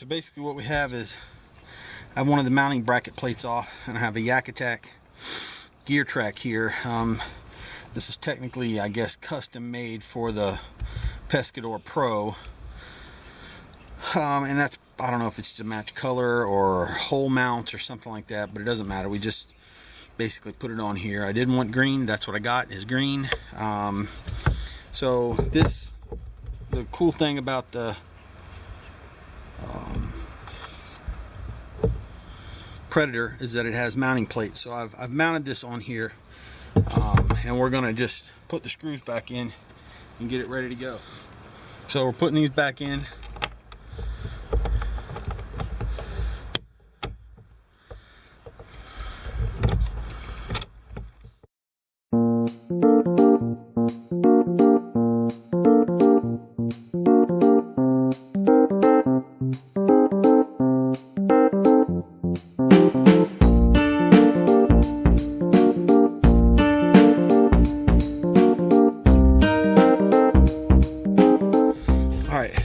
so basically what we have is I have one of the mounting bracket plates off, and I have a Yak Attack gear track here. This is technically, I guess, custom made for the Pescador Pro, and that's, I don't know if it's to match color or hole mounts or something like that, but it doesn't matter. We just basically put it on here. I didn't want green, that's what I got is green. So this, the cool thing about the Predator is that it has mounting plates. So I've mounted this on here, and we're gonna just put the screws back in and get it ready to go. So we're putting these back in.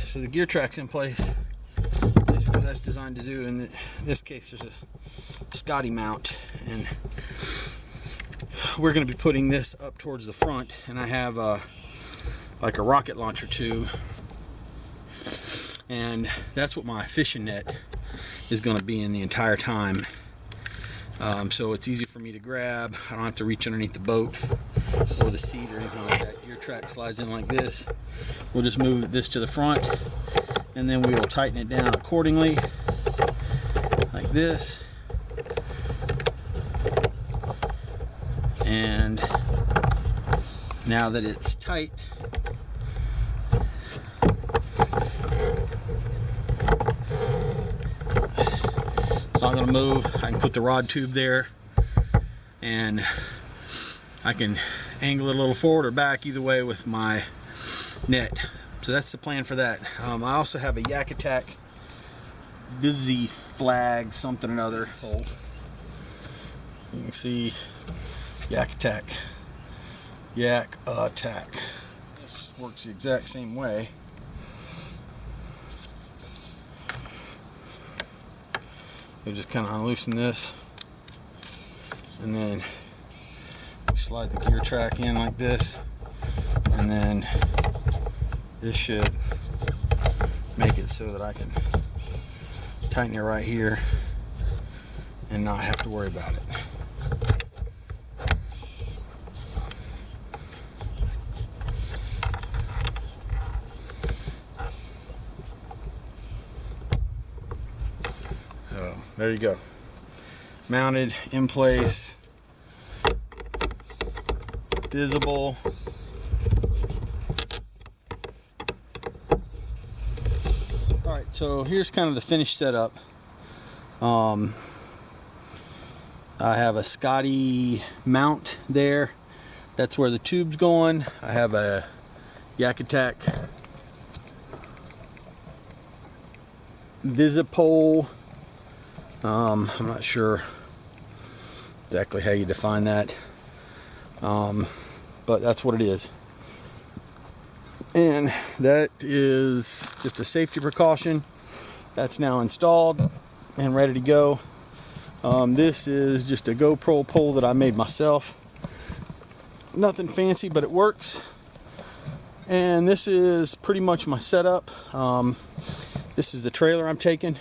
So the gear track's in place. Basically that's designed to do. In this case there's a Scotty mount, and we're going to be putting this up towards the front, and I have like a rocket launcher tube, and that's what my fishing net is going to be in the entire time. So it's easy for me to grab. I don't have to reach underneath the boat or the seat or anything like that. Gear track slides in like this. We'll just move this to the front, and then we will tighten it down accordingly, like this. And now that it's tight, it's not going to move. I can put the rod tube there, and I can angle it a little forward or back, either way with my net. So that's the plan for that. I also have a Yak Attack Vizzy flag something or another pole. You can see Yak Attack. Yak Attack. This works the exact same way. You just kind of unloosen this, and then you slide the gear track in like this, and then this should make it so that I can tighten it right here and not have to worry about it. So there you go. Mounted, in place, visible. Alright, so here's kind of the finished setup. I have a Scotty mount there. That's where the tube's going. I have a Yak Attack Visipole. I'm not sure exactly how you define that, but that's what it is. And that is just a safety precaution. That's now installed and ready to go. This is just a GoPro pole that I made myself. Nothing fancy, but it works. And this is pretty much my setup. This is the trailer I'm taking.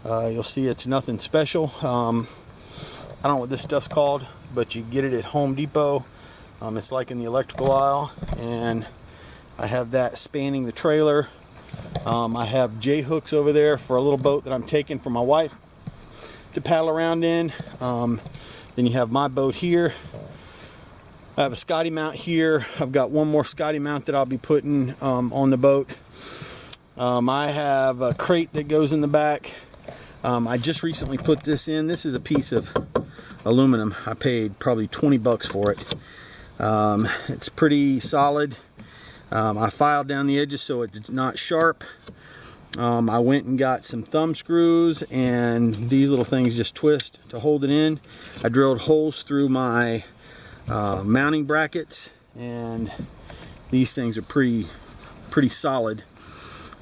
You'll see it's nothing special. I don't know what this stuff's called, but you get it at Home Depot. It's like in the electrical aisle, and I have that spanning the trailer. I have J-hooks over there for a little boat that I'm taking for my wife to paddle around in. Then you have my boat here. I have a Scotty mount here. I've got one more Scotty mount that I'll be putting on the boat. I have a crate that goes in the back. I just recently put this in. This is a piece of aluminum. I paid probably 20 bucks for it. It's pretty solid. I filed down the edges so it's not sharp. I went and got some thumb screws, and these little things just twist to hold it in. I drilled holes through my mounting brackets, and these things are pretty solid.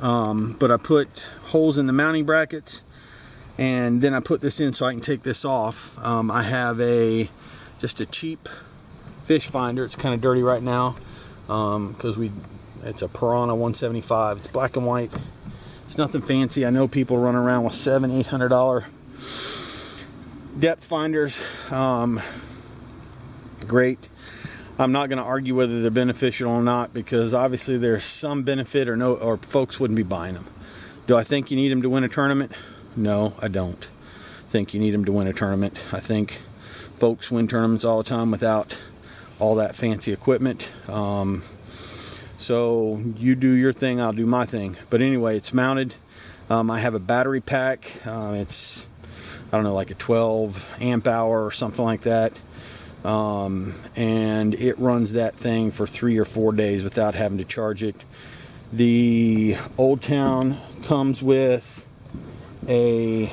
But I put holes in the mounting brackets, and then I put this in so I can take this off. I have just a cheap fish finder. It's kind of dirty right now because it's a Piranha 175. It's black and white. It's nothing fancy. I know people run around with $700-800 depth finders. Great. I'm not going to argue whether they're beneficial or not, because obviously there's some benefit or folks wouldn't be buying them. Do I think you need them to win a tournament? No, I don't think you need them to win a tournament. I think folks win tournaments all the time without all that fancy equipment. So you do your thing, I'll do my thing. But anyway, it's mounted. I have a battery pack. It's, I don't know, like a 12 amp hour or something like that. And it runs that thing for 3 or 4 days without having to charge it. The Old Town comes with a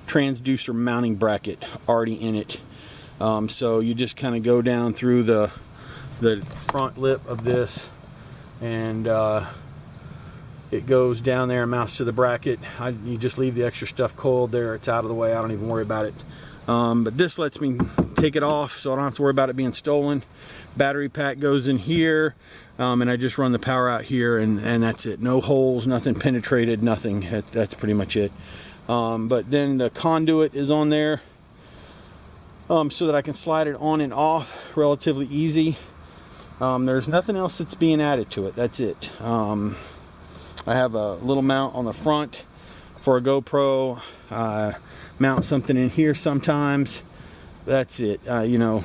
transducer mounting bracket already in it. So you just kind of go down through the front lip of this, and it goes down there and mounts to the bracket. You just leave the extra stuff coiled there. It's out of the way. I don't even worry about it. But this lets me take it off so I don't have to worry about it being stolen. Battery pack goes in here, and I just run the power out here, and that's it. No holes, nothing penetrated, nothing. That's pretty much it. But then the conduit is on there, so that I can slide it on and off relatively easy. There's nothing else that's being added to it. That's it. I have a little mount on the front for a GoPro. Mount something in here sometimes. That's it. You know,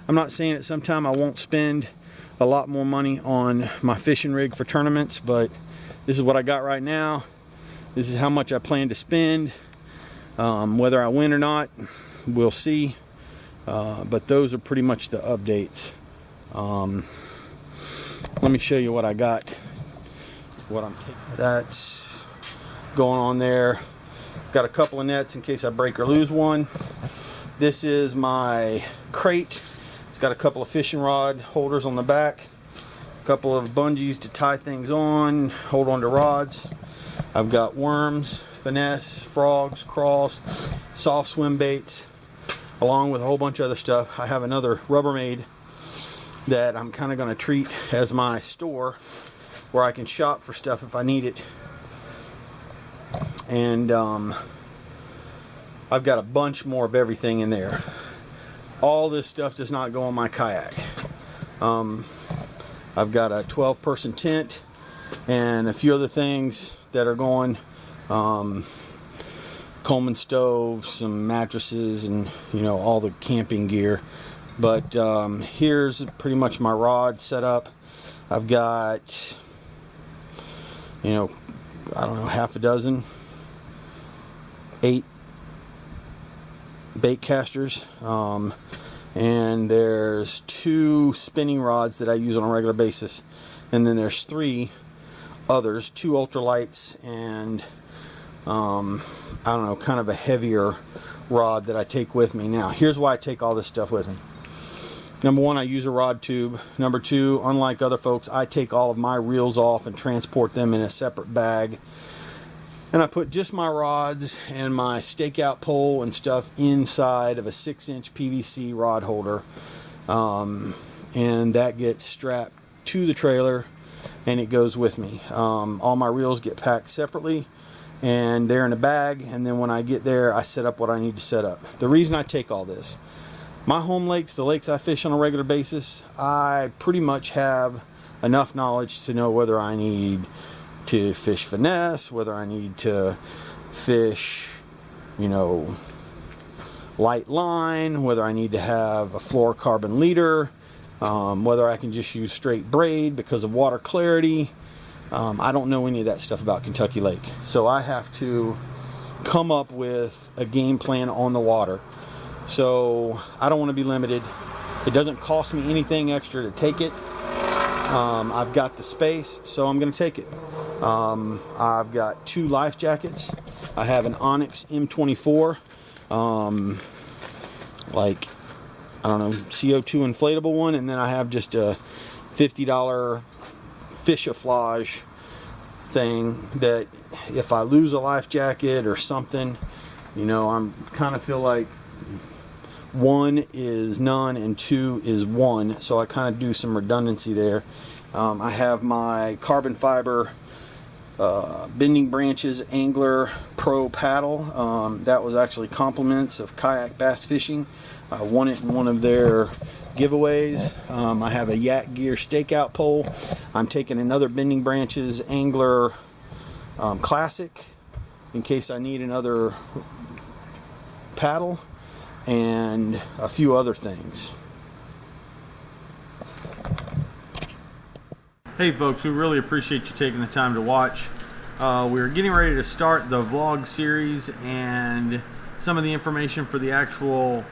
I'm not saying that sometime I won't spend a lot more money on my fishing rig for tournaments, but this is what I got right now. This is how much I plan to spend. Whether I win or not, we'll see. But those are pretty much the updates. Let me show you what I got. What I'm taking. That's going on there. Got a couple of nets in case I break or lose one. This is my crate. It's got a couple of fishing rod holders on the back, a couple of bungees to tie things on, hold on to rods. I've got worms, finesse, frogs, crawls, soft swim baits, along with a whole bunch of other stuff. I have another Rubbermaid that I'm kind of going to treat as my store, where I can shop for stuff if I need it. And I've got a bunch more of everything in there. All this stuff does not go on my kayak. I've got a 12-person tent and a few other things that are going. Coleman stove, some mattresses, and all the camping gear. But here's pretty much my rod set up. I've got I don't know, half a dozen, 8 bait casters, and there's 2 spinning rods that I use on a regular basis, and then there's 3 others, 2 ultralights, and I don't know, kind of a heavier rod that I take with me. Now, here's why I take all this stuff with me. Number 1, I use a rod tube. Number 2, unlike other folks, I take all of my reels off and transport them in a separate bag. And I put just my rods and my stakeout pole and stuff inside of a 6-inch PVC rod holder. And that gets strapped to the trailer and it goes with me. All my reels get packed separately and they're in a bag. And then when I get there, I set up what I need to set up. The reason I take all this, my home lakes, the lakes I fish on a regular basis, I pretty much have enough knowledge to know whether I need to fish finesse, whether I need to fish, light line, whether I need to have a fluorocarbon leader, whether I can just use straight braid because of water clarity. I don't know any of that stuff about Kentucky Lake. So I have to come up with a game plan on the water. So I don't want to be limited. It doesn't cost me anything extra to take it. I've got the space, so I'm going to take it. I've got 2 life jackets. I have an Onyx M24, I don't know, CO2 inflatable one, and then I have just a $50 fish-a-flage thing that if I lose a life jacket or something, you know, I'm kind of feel like 1 is none and 2 is 1, so I kind of do some redundancy there. I have my carbon fiber Bending Branches Angler Pro paddle. That was actually compliments of Kayak Bass Fishing. I won it in one of their giveaways. I have a Yak Gear stakeout pole. I'm taking another Bending Branches Angler Classic in case I need another paddle, and a few other things. Hey folks, we really appreciate you taking the time to watch. We're getting ready to start the vlog series and some of the information for the actual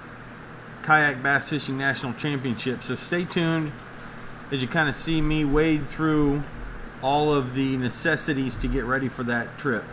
Kayak Bass Fishing National Championship. So stay tuned as you kind of see me wade through all of the necessities to get ready for that trip.